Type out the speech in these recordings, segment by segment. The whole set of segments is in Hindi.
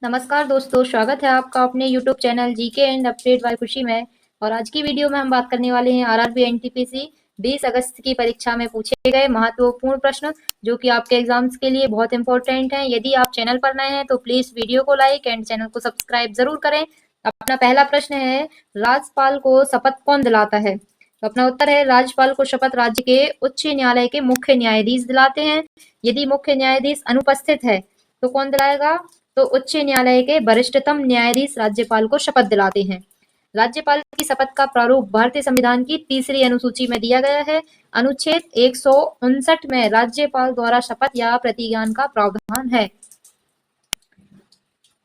नमस्कार दोस्तों, स्वागत है आपका अपने YouTube channel GK and update bye खुशी में। और आज की वीडियो में हम बात करने वाले हैं आरआरबी एनटीपीसी 20 अगस्त की परीक्षा में पूछे गए महत्वपूर्ण प्रश्न, जो कि आपके एग्जाम्स के लिए बहुत इंपॉर्टेंट हैं। यदि आप चैनल पर नए हैं तो प्लीज वीडियो को लाइक एंड चैनल को सब्सक्राइब जरूर करें। अपना पहला प्रश्न है, राज्यपाल को शपथ कौन दिलाता है? तो अपना उत्तर है, राज्यपाल को शपथ राज्य के उच्च न्यायालय के मुख्य न्यायाधीश दिलाते हैं। यदि मुख्य न्यायाधीश अनुपस्थित है तो कौन दिलाएगा? तो उच्च न्यायालय के वरिष्ठतम न्यायाधीश राज्यपाल को शपथ दिलाते हैं। राज्यपाल की शपथ का प्रारूप भारतीय संविधान की 3री अनुसूची में दिया गया है। अनुच्छेद 159 में राज्यपाल द्वारा शपथ या प्रतिज्ञान का प्रावधान है।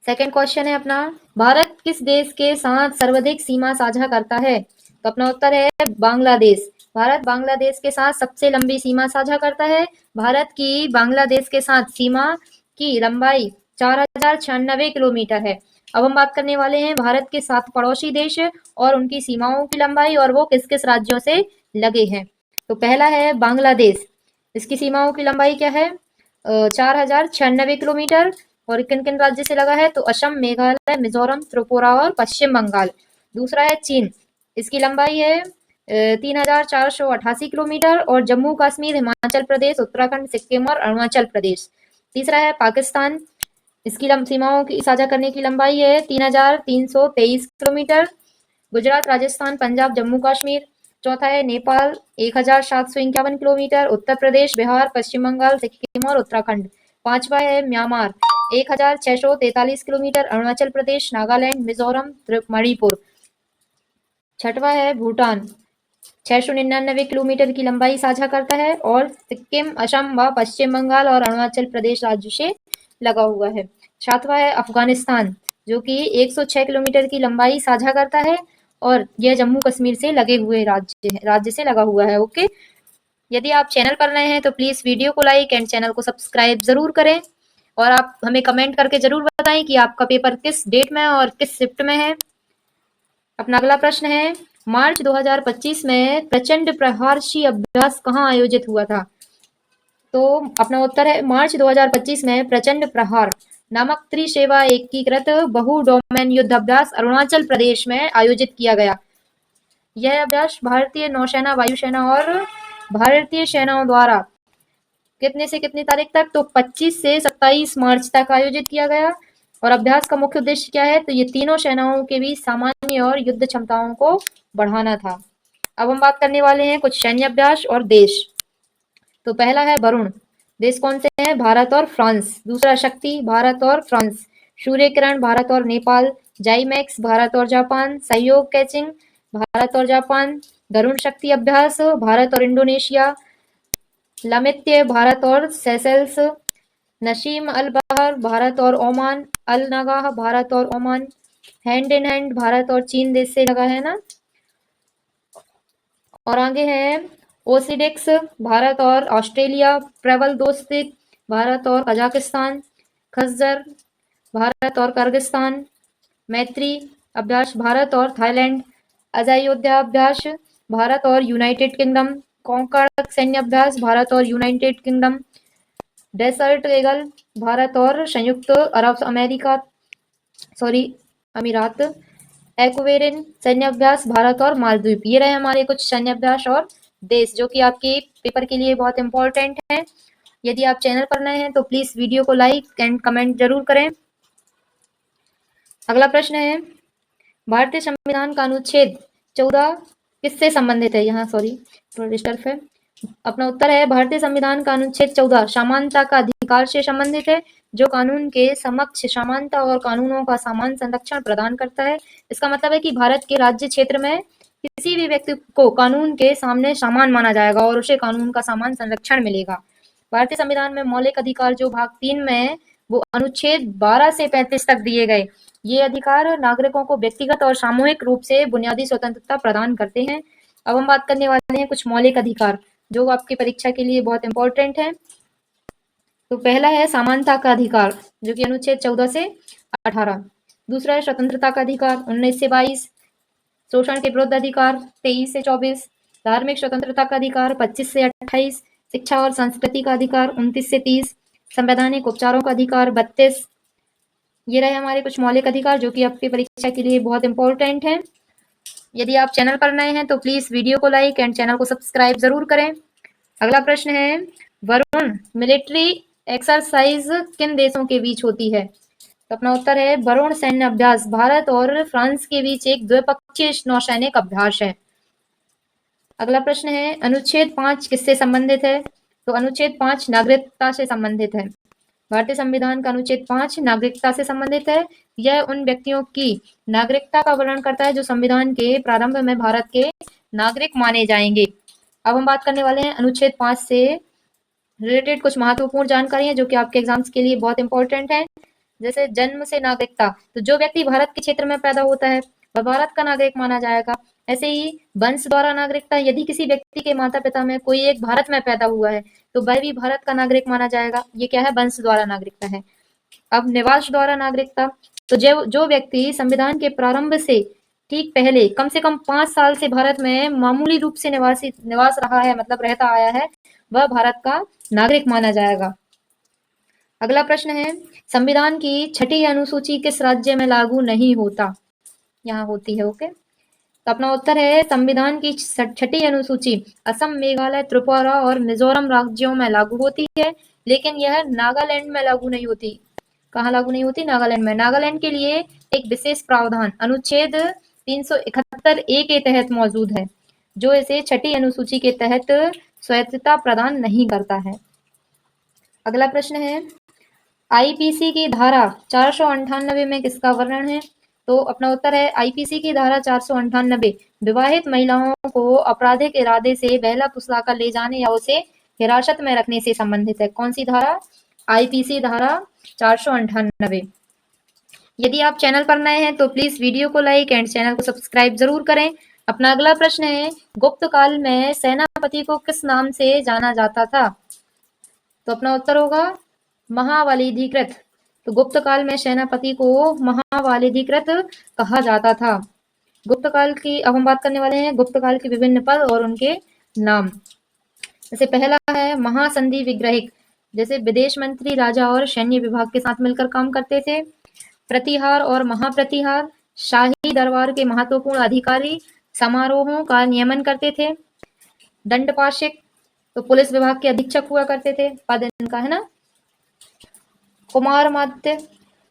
सेकंड क्वेश्चन है अपना, भारत किस देश के साथ सर्वाधिक सीमा साझा करता है? तो अपना उत्तर है बांग्लादेश। भारत बांग्लादेश के साथ सबसे लंबी सीमा साझा करता है। भारत की बांग्लादेश के साथ सीमा की लंबाई 4096 किलोमीटर है। अब हम बात करने वाले हैं भारत के 7 पड़ोसी देश और उनकी सीमाओं की लंबाई और वो किस किस राज्यों से लगे हैं। तो पहला है बांग्लादेश। इसकी सीमाओं की लंबाई क्या है? 4096 किलोमीटर। और किन किन राज्य से लगा है? तो असम, मेघालय, मिजोरम, त्रिपुरा और पश्चिम बंगाल। दूसरा है चीन। इसकी लंबाई है 3488 किलोमीटर और जम्मू कश्मीर, हिमाचल प्रदेश, उत्तराखंड, सिक्किम और अरुणाचल प्रदेश। तीसरा है पाकिस्तान। इसकी सीमाओं की साझा करने की लंबाई है 3323 किलोमीटर। गुजरात, राजस्थान, पंजाब, जम्मू कश्मीर। चौथा है नेपाल, 1751 किलोमीटर। उत्तर प्रदेश, बिहार, पश्चिम बंगाल, सिक्किम और उत्तराखंड। पांचवा है म्यांमार, 1643 किलोमीटर। अरुणाचल प्रदेश, नागालैंड, मिजोरम, मणिपुर। छठवा है भूटान, 699 किलोमीटर की लंबाई साझा करता है और सिक्किम, असम व पश्चिम बंगाल और अरुणाचल प्रदेश राज्य से लगा हुआ है। सातवां है अफगानिस्तान, जो कि 106 किलोमीटर की लंबाई साझा करता है और यह जम्मू कश्मीर से लगे हुए राज्य से लगा हुआ है। ओके, यदि आप चैनल पर नए हैं तो प्लीज वीडियो को लाइक एंड चैनल को सब्सक्राइब जरूर करें और आप हमें कमेंट करके जरूर बताएं कि आपका पेपर किस डेट में और किस शिफ्ट में है। अपना अगला प्रश्न है, मार्च 2025 में प्रचंड प्रहारशी अभ्यास कहाँ आयोजित हुआ था? तो अपना उत्तर है, मार्च 2025 में प्रचंड प्रहार नामक त्रिसेवा एकीकृत बहु डोमेन युद्ध अभ्यास अरुणाचल प्रदेश में आयोजित किया गया। यह अभ्यास भारतीय नौसेना, वायुसेना और भारतीय सेनाओं द्वारा कितने से कितनी तारीख तक? तो 25 से 27 मार्च तक आयोजित किया गया। और अभ्यास का मुख्य उद्देश्य क्या है? तो ये तीनों सेनाओं के बीच सामान्य और युद्ध क्षमताओं को बढ़ाना था। अब हम बात करने वाले हैं कुछ सैन्य अभ्यास और देश। तो पहला है वरुण। देश कौन से हैं? भारत और फ्रांस। दूसरा शक्ति, भारत और फ्रांस। सूर्य किरण, भारत और नेपाल। जाइमैक्स, भारत और जापान। सहयोग कैचिंग, भारत और जापान। गरुण शक्ति अभ्यास, भारत और इंडोनेशिया। लमित्य, भारत और सेशेल्स। नसीम अल बहर, भारत और ओमान। अल नगाह, भारत और Oman. Hand in hand, Bharat और चीन देश से लगा है ना। और आगे है ओसिडेक्स, भारत और ऑस्ट्रेलिया। प्रबल दोस्ती, भारत और कजाकिस्तान। खज्जर, भारत और किर्गिस्तान। मैत्री अभ्यास, भारत और थाईलैंड। अजायोध्या अभ्यास, भारत और यूनाइटेड किंगडम। कॉन्कर्ड सैन्य अभ्यास, भारत और United kingdom. Dessert eagle, Bharat और संयुक्त अरब अमीरात। एक्वेरिन सैन्य अभ्यास, भारत और मालदीव। ये रहे हमारे कुछ सैन्य अभ्यास और देश, जो कि आपके पेपर के लिए बहुत इंपॉर्टेंट है। यदि आप चैनल पर नए हैं तो प्लीज वीडियो को लाइक एंड कमेंट जरूर करें। अगला प्रश्न है, भारतीय संविधान का अनुच्छेद 14 किससे संबंधित है? यहाँ थोड़ा डिस्टर्ब है। अपना उत्तर है, भारतीय संविधान का अनुच्छेद 14 समानता का अधिकार से संबंधित है, जो कानून के समक्ष समानता और कानूनों का समान संरक्षण प्रदान करता है। इसका मतलब है कि भारत के राज्य क्षेत्र में किसी भी व्यक्ति को कानून के सामने समान माना जाएगा और उसे कानून का समान संरक्षण मिलेगा। भारतीय संविधान में मौलिक अधिकार जो भाग 3 में है, वो अनुच्छेद 12 से 35 तक दिए गए। ये अधिकार नागरिकों को व्यक्तिगत और सामूहिक रूप से बुनियादी स्वतंत्रता प्रदान करते हैं। अब हम बात करने वाले हैं कुछ मौलिक अधिकार, जो आपकी परीक्षा के लिए बहुत इंपॉर्टेंट है। तो पहला है समानता का अधिकार, जो कि अनुच्छेद 14 से 18। दूसरा है स्वतंत्रता का अधिकार, 19 से 22। शोषण के विरुद्ध अधिकार, 23 से 24। धार्मिक स्वतंत्रता का अधिकार, 25 से 28। शिक्षा और संस्कृति का अधिकार, 29 से 30। संवैधानिक उपचारों का अधिकार, 32। ये रहे हमारे कुछ मौलिक अधिकार जो कि आपकी परीक्षा के लिए बहुत इंपॉर्टेंट हैं। यदि आप चैनल पर नए हैं तो प्लीज वीडियो को लाइक एंड चैनल को सब्सक्राइब जरूर करें। अगला प्रश्न है, वरुण मिलिट्री एक्सरसाइज किन देशों के बीच होती है? तो अपना उत्तर है वरुण सैन्य अभ्यास भारत और फ्रांस के बीच एक द्विपक्षीय नौसैनिक अभ्यास है। अगला प्रश्न है, अनुच्छेद 5 किससे संबंधित है? तो अनुच्छेद 5 नागरिकता से संबंधित है। भारतीय संविधान का अनुच्छेद 5 नागरिकता से संबंधित है। यह उन व्यक्तियों की नागरिकता का वर्णन करता है जो संविधान के प्रारंभ में भारत के नागरिक माने जाएंगे। अब हम बात करने वाले हैं अनुच्छेद 5 से रिलेटेड कुछ महत्वपूर्ण जानकारियां जो कि आपके एग्जाम्स के लिए बहुत इंपॉर्टेंट है। जैसे जन्म से नागरिकता, तो जो व्यक्ति भारत के क्षेत्र में पैदा होता है वह भारत का नागरिक माना जाएगा। ऐसे ही वंश द्वारा नागरिकता, यदि किसी व्यक्ति के माता पिता में कोई एक भारत में पैदा हुआ है तो वह भी भारत का नागरिक माना जाएगा। ये क्या है? वंश द्वारा नागरिकता है। अब निवास द्वारा नागरिकता, तो जो व्यक्ति संविधान के प्रारंभ से ठीक पहले कम से कम 5 साल से भारत में मामूली रूप से निवास रहा है, मतलब रहता आया है, वह भारत का नागरिक माना जाएगा। अगला प्रश्न है, संविधान की छठी अनुसूची किस राज्य में लागू नहीं होता? यहाँ होती है। ओके, तो अपना उत्तर है संविधान की छठी अनुसूची असम, मेघालय, त्रिपुरा और मिजोरम राज्यों में लागू होती है, लेकिन यह नागालैंड में लागू नहीं होती। कहाँ लागू नहीं होती? नागालैंड में। नागालैंड के लिए एक विशेष प्रावधान अनुच्छेद 371 ए के तहत मौजूद है, जो इसे छठी अनुसूची के तहत स्वायत्तता प्रदान नहीं करता है। अगला प्रश्न है, आईपीसी की धारा 498 में किसका वर्णन है? तो अपना उत्तर है आईपीसी की धारा 498 विवाहित महिलाओं को आपराधिक इरादे से बहला फुसलाकर ले जाने या उसे हिरासत में रखने से संबंधित है। कौन सी धारा? आईपीसी धारा 498। यदि आप चैनल पर नए हैं तो प्लीज वीडियो को लाइक एंड चैनल को सब्सक्राइब जरूर करें। अपना अगला प्रश्न है, गुप्त काल में सेनापति को किस नाम से जाना जाता था? तो अपना उत्तर होगा महावालिधिकृत। तो गुप्त काल में सेनापति को महावालिधिकृत कहा जाता था। गुप्त काल की अब हम बात करने वाले हैं गुप्त काल के विभिन्न पद और उनके नाम। जैसे पहला है महासंधि विग्रहिक, जैसे विदेश मंत्री राजा और सैन्य विभाग के साथ मिलकर काम करते थे। प्रतिहार और महाप्रतिहार, शाही दरबार के महत्वपूर्ण अधिकारी समारोहों का नियमन करते थे। दंडपाशिक, तो पुलिस विभाग के अधीक्षक हुआ करते थे, पद इनका है ना। कुमार मात्य,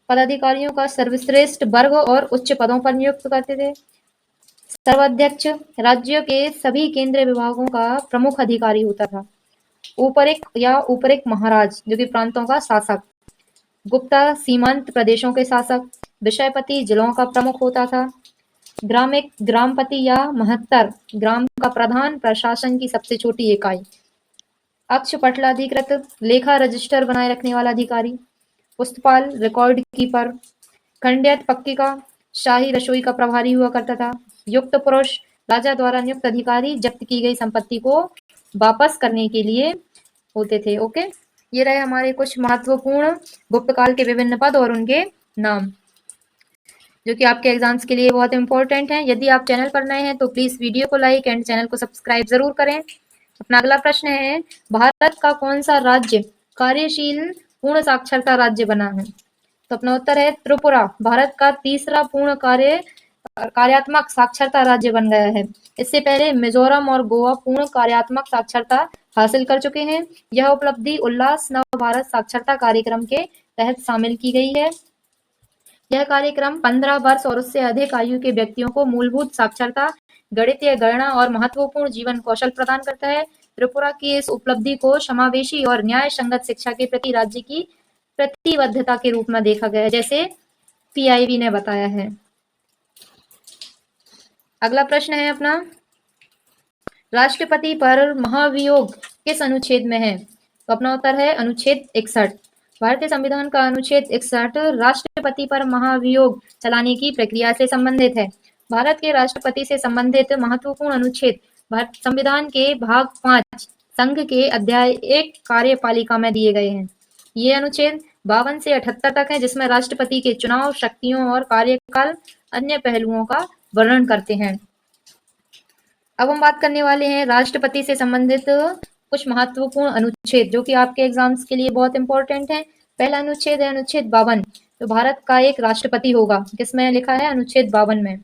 पदाधिकारियों का सर्वश्रेष्ठ वर्ग और उच्च पदों पर नियुक्त करते थे। सर्वाध्यक्ष, राज्यों के सभी केंद्रीय विभागों का प्रमुख अधिकारी होता था। ऊपरिक महाराज, जो कि प्रांतों का शासक। गुप्ता, सीमांत प्रदेशों के शासक। विषयपति, जिलों का प्रमुख होता था। ग्रामपति या महत्तर, ग्राम का प्रधान, प्रशासन की सबसे छोटी इकाई। अक्षपटलाधिकृत, लेखा रजिस्टर बनाए रखने वाला अधिकारी। पुस्तपाल, रिकॉर्ड कीपर। खंडियत पक्किका, शाही रसोई का प्रभारी हुआ करता था। युक्त पुरुष, राजा द्वारा नियुक्त अधिकारी जब्त की गई संपत्ति को वापस करने के लिए होते थे। ओके, ये रहे हमारे कुछ महत्वपूर्ण गुप्त काल के विभिन्न पद और उनके नाम, जो कि आपके एग्जाम्स के लिए बहुत इंपॉर्टेंट हैं। यदि आप चैनल पर नए हैं तो प्लीज वीडियो को लाइक एंड चैनल को सब्सक्राइब जरूर करें। अपना अगला प्रश्न है, भारत का कौन सा राज्य कार्यशील पूर्ण साक्षरता राज्य बना है? तो अपना उत्तर है त्रिपुरा, भारत का तीसरा पूर्ण कार्यात्मक साक्षरता राज्य बन गया है। इससे पहले मिजोरम और गोवा पूर्ण कार्यात्मक साक्षरता हासिल कर चुके हैं। यह उपलब्धि उल्लास नव भारत साक्षरता कार्यक्रम के तहत शामिल की गई है। यह कार्यक्रम 15 वर्ष और उससे अधिक आयु के व्यक्तियों को मूलभूत साक्षरता, गणितीय गणना और महत्वपूर्ण जीवन कौशल प्रदान करता है। त्रिपुरा की इस उपलब्धि को समावेशी और न्याय संगत शिक्षा के प्रति राज्य की प्रतिबद्धता के रूप में देखा गया है, जैसे पीआईबी ने बताया है। अगला प्रश्न है अपना, राष्ट्रपति पर महाभियोग किस अनुच्छेद में है? तो अपना उत्तर है अनुच्छेद 61। भारतीय संविधान का अनुच्छेद 61 राष्ट्रपति पर महाभियोग चलाने की प्रक्रिया से संबंधित है। भारत के राष्ट्रपति से संबंधित महत्वपूर्ण अनुच्छेद भारत संविधान के भाग 5 संघ के अध्याय 1 कार्यपालिका में दिए गए हैं। ये अनुच्छेद 52 से 78 तक है, जिसमें राष्ट्रपति के चुनाव, शक्तियों और कार्यकाल अन्य पहलुओं का वर्णन करते हैं। अब हम बात करने वाले हैं राष्ट्रपति से संबंधित कुछ महत्वपूर्ण अनुच्छेद, जो कि आपके एग्जाम्स के लिए बहुत इंपॉर्टेंट है। पहला अनुच्छेद है अनुच्छेद 52, तो भारत का एक राष्ट्रपति होगा। किसमें लिखा है? अनुच्छेद 52 में।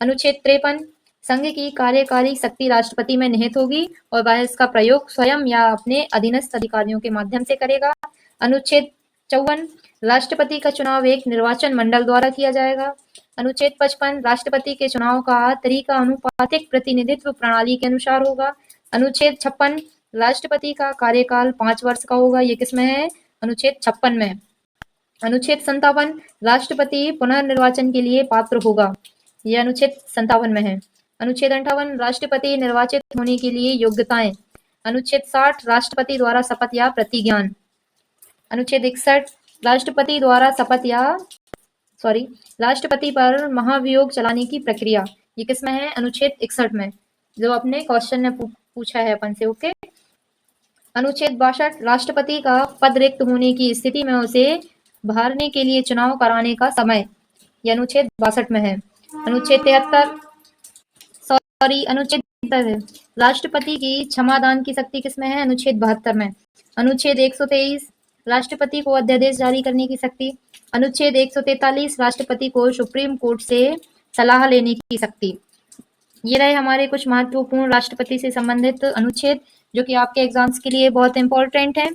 अनुच्छेद 53, संघ की कार्यकारी शक्ति राष्ट्रपति में निहित होगी और वह इसका प्रयोग स्वयं या अपने अधीनस्थ अधिकारियों के माध्यम से करेगा। अनुच्छेद 54, राष्ट्रपति का चुनाव एक निर्वाचन मंडल द्वारा किया जाएगा। अनुच्छेद 55, राष्ट्रपति के चुनाव का तरीका अनुपातिक प्रतिनिधित्व प्रणाली के अनुसार होगा। अनुच्छेद 56, राष्ट्रपति का कार्यकाल 5 वर्ष का होगा। ये किसमें है? अनुच्छेद 56 में। अनुच्छेद 57, राष्ट्रपति पुनर्निर्वाचन के लिए पात्र होगा। यह अनुच्छेद 57 में है। अनुच्छेद 58, राष्ट्रपति निर्वाचित होने के लिए योग्यताएं। अनुच्छेद 60, राष्ट्रपति द्वारा शपथ या प्रतिज्ञान। अनुच्छेद 61, राष्ट्रपति द्वारा शपथ या राष्ट्रपति पर महाभियोग चलाने की प्रक्रिया। ये किसमें है? अनुच्छेद 61 में, जो अपने क्वेश्चन ने पूछा है अपन से। ओके। अनुच्छेद 62, राष्ट्रपति का पद रिक्त होने की स्थिति में उसे भरने के लिए चुनाव कराने का समय। यह अनुच्छेद 62 में है। अनुच्छेद 73, राष्ट्रपति की क्षमादान की शक्ति किसमें है? अनुच्छेद 72 में। अनुच्छेद 123, राष्ट्रपति को अध्यादेश जारी करने की शक्ति। अनुच्छेद 143, राष्ट्रपति को सुप्रीम कोर्ट से सलाह लेने की शक्ति। ये रहे हमारे कुछ महत्वपूर्ण राष्ट्रपति से संबंधित अनुच्छेद, जो कि आपके एग्जाम्स के लिए बहुत इंपॉर्टेंट है।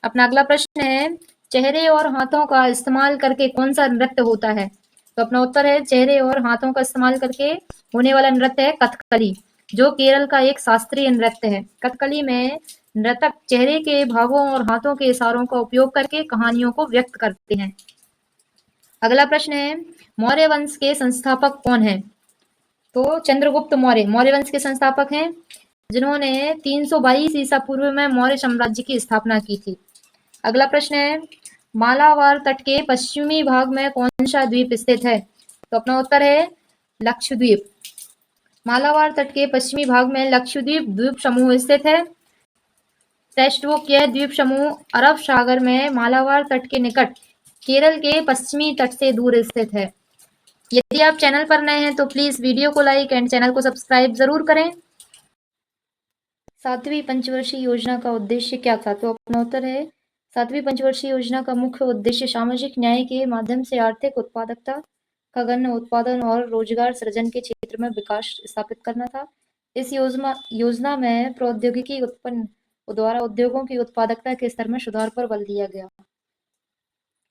अपना अगला प्रश्न है, चेहरे और हाथों का इस्तेमाल करके कौन सा नृत्य होता है? तो अपना उत्तर है, चेहरे और हाथों का इस्तेमाल करके होने वाला नृत्य है कथकली, जो केरल का एक शास्त्रीय नृत्य है। कथकली में नर्तक चेहरे के भावों और हाथों के इशारों का उपयोग करके कहानियों को व्यक्त करते हैं। अगला प्रश्न है, मौर्य वंश के संस्थापक कौन है? तो चंद्रगुप्त मौर्य मौर्य वंश के संस्थापक हैं, जिन्होंने 322 ईसा पूर्व में मौर्य साम्राज्य की स्थापना की थी। अगला प्रश्न है, मालाबार तट के पश्चिमी भाग में कौन सा द्वीप स्थित है? तो अपना उत्तर है लक्षद्वीप। मालाबार तट के पश्चिमी भाग में लक्षद्वीप द्वीप समूह स्थित है। टेक्स्ट बुक, यह द्वीप समूह अरब सागर में मालाबार तट के निकट केरल के पश्चिमी तट से दूर स्थित है। यदि आप चैनल पर नए हैं तो प्लीज वीडियो को लाइक एंड चैनल को सब्सक्राइब जरूर करें। 7वीं पंचवर्षीय योजना का उद्देश्य क्या था? तो अपना उत्तर है, 7वीं पंचवर्षीय योजना का मुख्य उद्देश्य सामाजिक न्याय के माध्यम से आर्थिक उत्पादकता का गन्य उत्पादन और रोजगार सृजन के क्षेत्र में विकास स्थापित करना था। इस योजना में प्रौद्योगिकी उत्पन्न द्वारा उद्योगों की उत्पादकता के स्तर में सुधार पर बल दिया गया।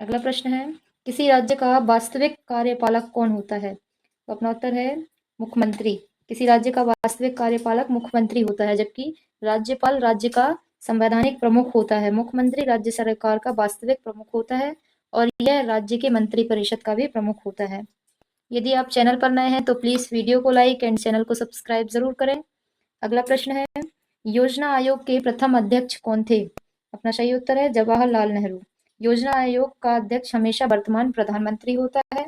अगला प्रश्न है, किसी राज्य का वास्तविक कार्यपालक कौन होता है? तो अपना उत्तर है मुख्यमंत्री। किसी राज्य का वास्तविक कार्यपालक मुख्यमंत्री होता है, जबकि राज्यपाल राज्य का संवैधानिक प्रमुख होता है। मुख्यमंत्री राज्य सरकार का वास्तविक प्रमुख होता है और यह राज्य के मंत्रिपरिषद का भी प्रमुख होता है। यदि आप चैनल पर नए हैं तो प्लीज वीडियो को लाइक एंड चैनल को सब्सक्राइब जरूर करें। अगला प्रश्न है, योजना आयोग के प्रथम अध्यक्ष कौन थे? अपना सही उत्तर है जवाहरलाल नेहरू। योजना आयोग का अध्यक्ष हमेशा वर्तमान प्रधानमंत्री होता है।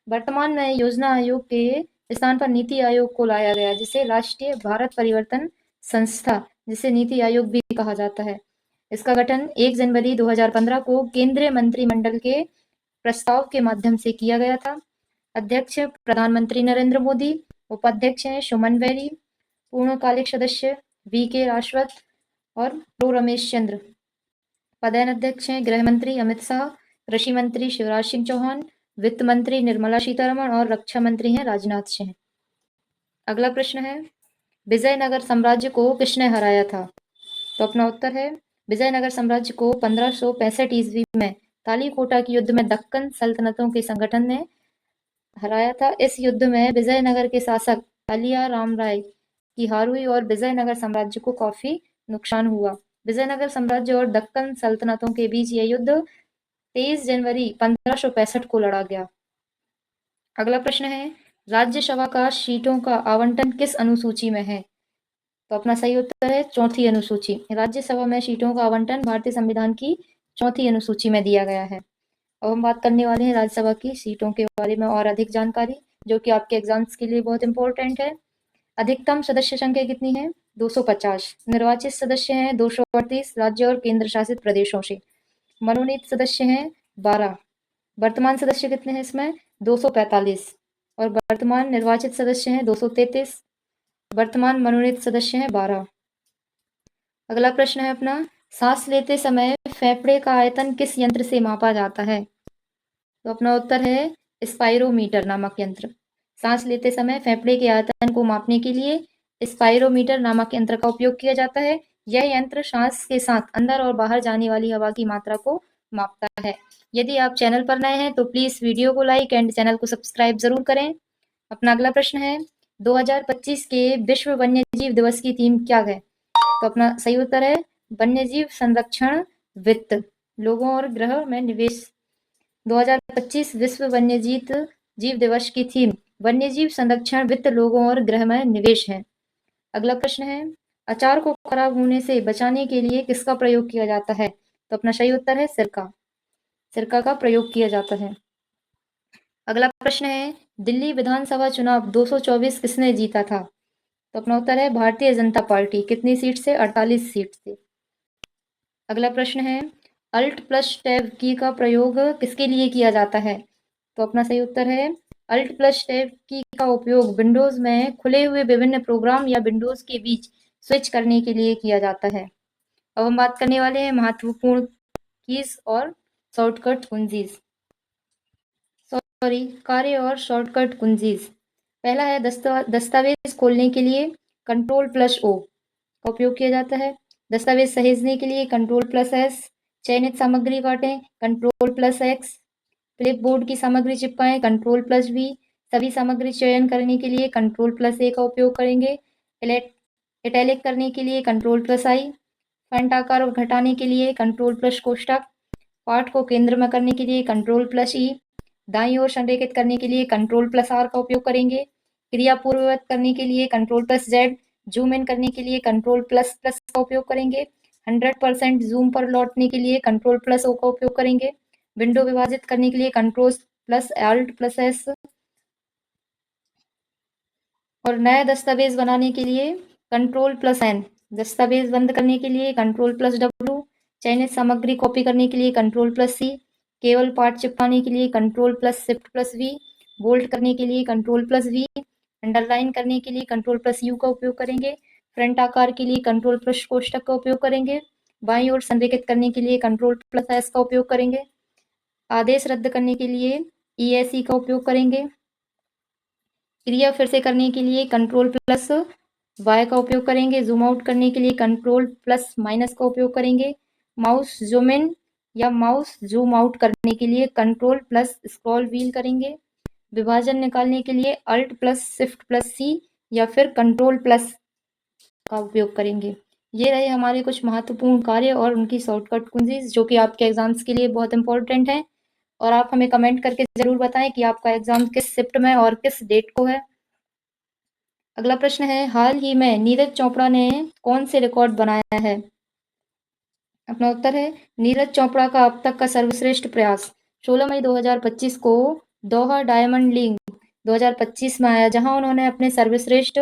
वर्तमान में योजना आयोग के स्थान पर नीति आयोग को लाया गया, जिसे राष्ट्रीय भारत परिवर्तन संस्था, जिसे नीति आयोग भी कहा जाता है। इसका गठन 1 जनवरी 2015 को केंद्रीय मंत्रिमंडल के प्रस्ताव के माध्यम से किया गया था। अध्यक्ष प्रधानमंत्री नरेंद्र मोदी, उपाध्यक्ष हैं सुमन बेरी, पूर्णकालिक सदस्य VK राजवत और प्रो रमेश चंद्र। पदेन अध्यक्ष हैं गृह मंत्री अमित शाह, कृषि मंत्री शिवराज सिंह चौहान, वित्त मंत्री निर्मला सीतारमण और रक्षा मंत्री हैं राजनाथ सिंह। अगला प्रश्न है, विजयनगर साम्राज्य को किसने हराया था? तो अपना उत्तर है, विजयनगर साम्राज्य को 1565 ईस्वी में तालीकोटा के युद्ध में दक्कन सल्तनतों के संगठन ने हराया था। इस युद्ध में विजयनगर के शासक अलिया राम राय की हार हुई और विजयनगर साम्राज्य को काफी नुकसान हुआ। विजयनगर साम्राज्य और दक्कन सल्तनतों के बीच यह युद्ध 23 जनवरी 1565 को लड़ा गया। अगला प्रश्न है, राज्यसभा का सीटों का आवंटन किस अनुसूची में है? तो अपना सही उत्तर है चौथी अनुसूची। राज्यसभा में सीटों का आवंटन भारतीय संविधान की चौथी अनुसूची में दिया गया है। अब हम बात करने वाले हैं राज्यसभा की सीटों के बारे में और अधिक जानकारी, जो कि आपके एग्जाम्स के लिए बहुत इंपॉर्टेंट है। अधिकतम सदस्य संख्या कितनी है? 250। निर्वाचित सदस्य हैं 238 राज्य और केंद्र शासित प्रदेशों से। मनोनीत सदस्य हैं 12। वर्तमान सदस्य कितने हैं इसमें? 245 और वर्तमान निर्वाचित सदस्य हैं 233। वर्तमान मनोनीत सदस्य हैं 12। अगला प्रश्न है अपना, सांस लेते समय फेफड़े का आयतन किस यंत्र से मापा जाता है? तो अपना उत्तर है स्पाइरोमीटर नामक यंत्र। सांस लेते समय फेफड़े के आयतन को मापने के लिए स्पाइरोमीटर नामक यंत्र का उपयोग किया जाता है। यह यंत्र सांस के साथ अंदर और बाहर जाने वाली हवा की मात्रा को मापता है। यदि आप चैनल पर नए हैं तो प्लीज वीडियो को लाइक एंड चैनल को सब्सक्राइब जरूर करें। अपना अगला प्रश्न है 2025 के विश्व वन्यजीव दिवस की थीम क्या है? तो अपना सही उत्तर है वन्यजीव संरक्षण वित्त लोगों और ग्रह में निवेश। 2025 विश्व वन्यजीव दिवस की थीम वन्यजीव संरक्षण वित्त लोगों और ग्रह में निवेश है। अगला प्रश्न है अचार को खराब होने से बचाने के लिए किसका प्रयोग किया जाता है? तो अपना सही उत्तर है सिरका। सिरका का प्रयोग किया जाता है। अगला प्रश्न है दिल्ली विधानसभा चुनाव 224 किसने जीता था? तो अपना उत्तर है भारतीय जनता पार्टी। कितनी सीट से? 48 सीट से। अगला प्रश्न है अल्ट प्लस टैब की का प्रयोग किसके लिए किया जाता है? तो अपना सही उत्तर है अल्ट प्लस टैब की का उपयोग विंडोज में खुले हुए विभिन्न प्रोग्राम या विंडोज के बीच स्विच करने के लिए किया जाता है। अब हम बात करने वाले हैं महत्वपूर्ण कीज और शॉर्टकट कुंजीज। कार्य और शॉर्टकट कुंजीज। पहला है दस्तावेज खोलने के लिए Ctrl+O का उपयोग किया जाता है। दस्तावेज सहेजने के लिए Ctrl+S। चयनित सामग्री काटें Ctrl+X। क्लिपबोर्ड की सामग्री चिपकाएं Ctrl+V। सभी सामग्री चयन करने के लिए Ctrl+A का उपयोग करेंगे। इटैलिक करने के लिए Ctrl+I। फॉन्ट आकार घटाने के लिए Ctrl+ कोष्ठक। पाठ को केंद्र में करने के लिए Ctrl+E। दाईं ओर संरेखित करने के लिए Ctrl+R का उपयोग करेंगे। क्रिया पूर्ववत करने के लिए Ctrl+Z। जूम इन करने के लिए Ctrl++ का उपयोग करेंगे। 100% जूम पर लौटने के लिए Ctrl+O का उपयोग करेंगे। विंडो विभाजित करने के लिए Ctrl+Alt+S और नया दस्तावेज बनाने के लिए Ctrl+N। दस्तावेज बंद करने के लिए Ctrl+W। चयनित सामग्री कॉपी करने के लिए Ctrl+C। केवल पाठ चिपकाने के लिए Ctrl+Shift+V। बोल्ड करने के लिए Ctrl+V। अंडरलाइन करने के लिए Ctrl+U का उपयोग करेंगे। फ्रंट आकार के लिए Ctrl+ कोष्ठक का उपयोग करेंगे। बाईं ओर संरेखित करने के लिए Ctrl+S का उपयोग करेंगे। आदेश रद्द करने के लिए ESC का उपयोग करेंगे। क्रिया फिर से करने के लिए Ctrl+Y का उपयोग करेंगे। जूम आउट करने के लिए Ctrl+- का उपयोग करेंगे। माउस जूम इन या माउस जूम आउट करने के लिए Ctrl+ स्क्रॉल व्हील करेंगे। विभाजन निकालने के लिए Alt+Shift+C या फिर Ctrl+ का उपयोग करेंगे। ये रहे हमारे कुछ महत्वपूर्ण कार्य और उनकी शॉर्टकट कुंजीज जो कि आपके एग्जाम्स के लिए बहुत इंपॉर्टेंट है। और आप हमें कमेंट करके जरूर बताएं कि आपका एग्जाम किस शिफ्ट में और किस डेट को है। अगला प्रश्न है हाल ही में नीरज चोपड़ा ने कौन से रिकॉर्ड बनाया है? अपना उत्तर है नीरज चोपड़ा का अब तक का सर्वश्रेष्ठ प्रयास 16 मई 2025 को दोहा डायमंड लीग 2025 में आया, जहां उन्होंने अपने सर्वश्रेष्ठ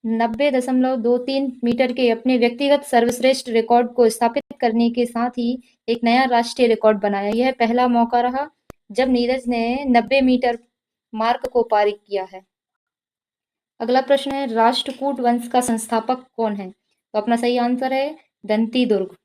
90.23 मीटर के अपने व्यक्तिगत सर्वश्रेष्ठ रिकॉर्ड को स्थापित करने के साथ ही एक नया राष्ट्रीय रिकॉर्ड बनाया। यह पहला मौका रहा जब नीरज ने 90 मीटर मार्क को पार किया है। अगला प्रश्न है राष्ट्रकूट वंश का संस्थापक कौन है? तो अपना सही आंसर है दंती दुर्ग।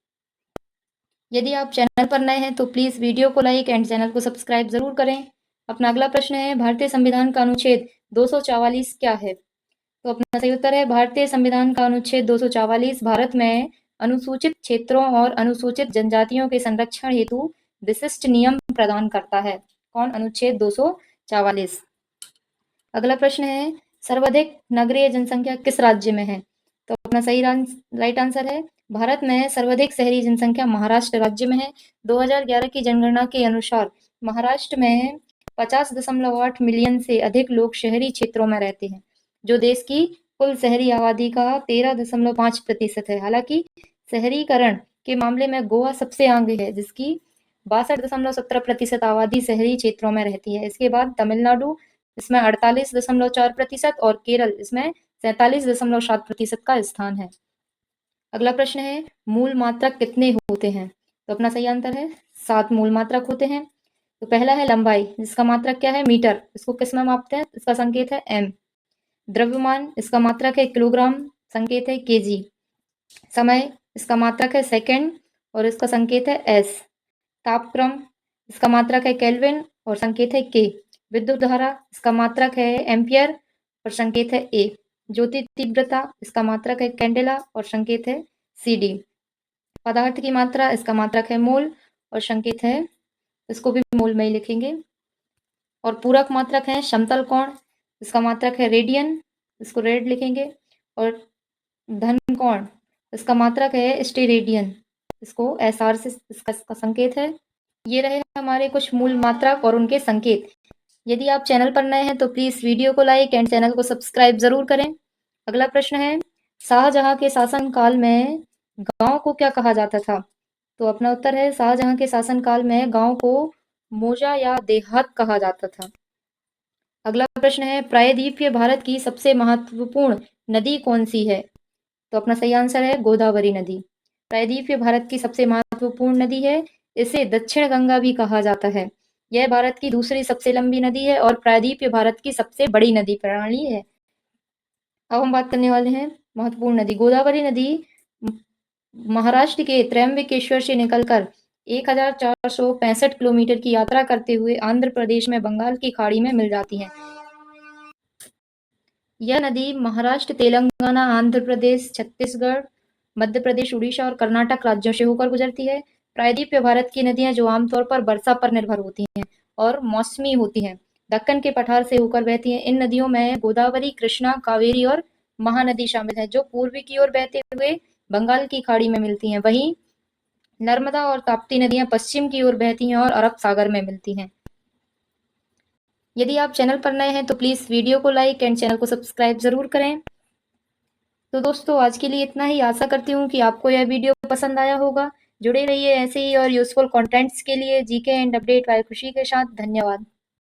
यदि आप चैनल पर नए हैं तो प्लीज वीडियो को लाइक एंड चैनल को सब्सक्राइब जरूर करें। अपना अगला प्रश्न है भारतीय संविधान का अनुच्छेद 244 क्या है? तो अपना सही उत्तर है भारतीय संविधान का अनुच्छेद 244 भारत में अनुसूचित क्षेत्रों और अनुसूचित जनजातियों के संरक्षण हेतु विशिष्ट नियम प्रदान करता है। कौन? अनुच्छेद 244। अगला प्रश्न है सर्वाधिक नगरीय जनसंख्या किस राज्य में है? तो अपना सही राइट आंसर है भारत में सर्वाधिक शहरी जनसंख्या महाराष्ट्र राज्य में है। 2011 की जनगणना के अनुसार महाराष्ट्र में 50.8 मिलियन से अधिक लोग शहरी क्षेत्रों में रहते हैं, जो देश की कुल शहरी आबादी का 13.5% है। हालांकि शहरीकरण के मामले में गोवा सबसे आगे है, जिसकी 62.17% आबादी शहरी क्षेत्रों में रहती है। इसके बाद तमिलनाडु, इसमें 48.4% और केरल इसमें 47.7% का स्थान है। अगला प्रश्न है मूल मात्रक कितने होते हैं? तो अपना सही आंसर है 7 मूल मात्रक होते हैं। तो पहला है लंबाई, जिसका मात्रक क्या है? मीटर। इसको किस में मापते हैं? इसका संकेत है एम। द्रव्यमान, इसका मात्रक है किलोग्राम, संकेत है केजी। समय, इसका मात्रक है सेकंड और इसका संकेत है एस। तापक्रम, इसका मात्रक है केल्विन और संकेत है के। विद्युत धारा, इसका मात्रक है एम्पियर और संकेत है ए। ज्योति तीव्रता, इसका मात्रक है कैंडेला और संकेत है CD। पदार्थ की मात्रा, इसका मात्रक है मोल और संकेत है, इसको भी मोल में ही लिखेंगे। और पूरक मात्रक है समतल कोण, इसका मात्रक है रेडियन, इसको रेड लिखेंगे। और धन कोण, इसका मात्रक है स्टेरेडियन, इसको SR से इसका संकेत है। ये रहे हमारे कुछ मूल मात्रक और उनके संकेत। यदि आप चैनल पर नए हैं तो प्लीज वीडियो को लाइक एंड चैनल को सब्सक्राइब जरूर करें। अगला प्रश्न है, शाहजहां के शासन काल में गांव को क्या कहा जाता था? तो अपना उत्तर है, शाहजहां के शासन काल में गांव को मौजा या देहात कहा जाता था। अगला प्रश्न है, प्रायद्वीपीय भारत की सबसे महत्वपूर्ण नदी कौन सी है? तो अपना सही आंसर है गोदावरी नदी। प्रायद्वीपीय भारत की सबसे महत्वपूर्ण नदी है। इसे दक्षिण गंगा भी कहा जाता है। यह भारत की दूसरी सबसे लंबी नदी है और प्रायद्वीपीय भारत की सबसे बड़ी नदी प्रणाली है। अब हम बात करने वाले हैं महत्वपूर्ण नदी। गोदावरी नदी महाराष्ट्र के त्र्यंबकेश्वर से निकलकर 1465 किलोमीटर की यात्रा करते हुए आंध्र प्रदेश में बंगाल की खाड़ी में मिल जाती है। यह नदी महाराष्ट्र, तेलंगाना, आंध्र प्रदेश, छत्तीसगढ़, मध्य प्रदेश, उड़ीसा और कर्नाटक राज्यों से होकर गुजरती है। प्रायद्वीपीय भारत की नदियां जो आमतौर पर वर्षा पर निर्भर होती हैं और मौसमी होती हैं, दक्कन के पठार से होकर बहती हैं। इन नदियों में गोदावरी, कृष्णा, कावेरी और महानदी शामिल है, जो पूर्वी की ओर बहते हुए बंगाल की खाड़ी में मिलती हैं। वहीं नर्मदा और ताप्ती नदियां पश्चिम की ओर बहती हैं और अरब सागर में मिलती हैं। यदि आप चैनल पर नए हैं तो प्लीज वीडियो को लाइक एंड चैनल को सब्सक्राइब जरूर करें। तो दोस्तों आज के लिए इतना ही। आशा करती हूँ कि आपको यह वीडियो पसंद आया होगा। जुड़े रहिए ऐसे ही और यूजफुल कंटेंट्स के लिए जीके एंड अपडेट वाली खुशी के साथ। धन्यवाद।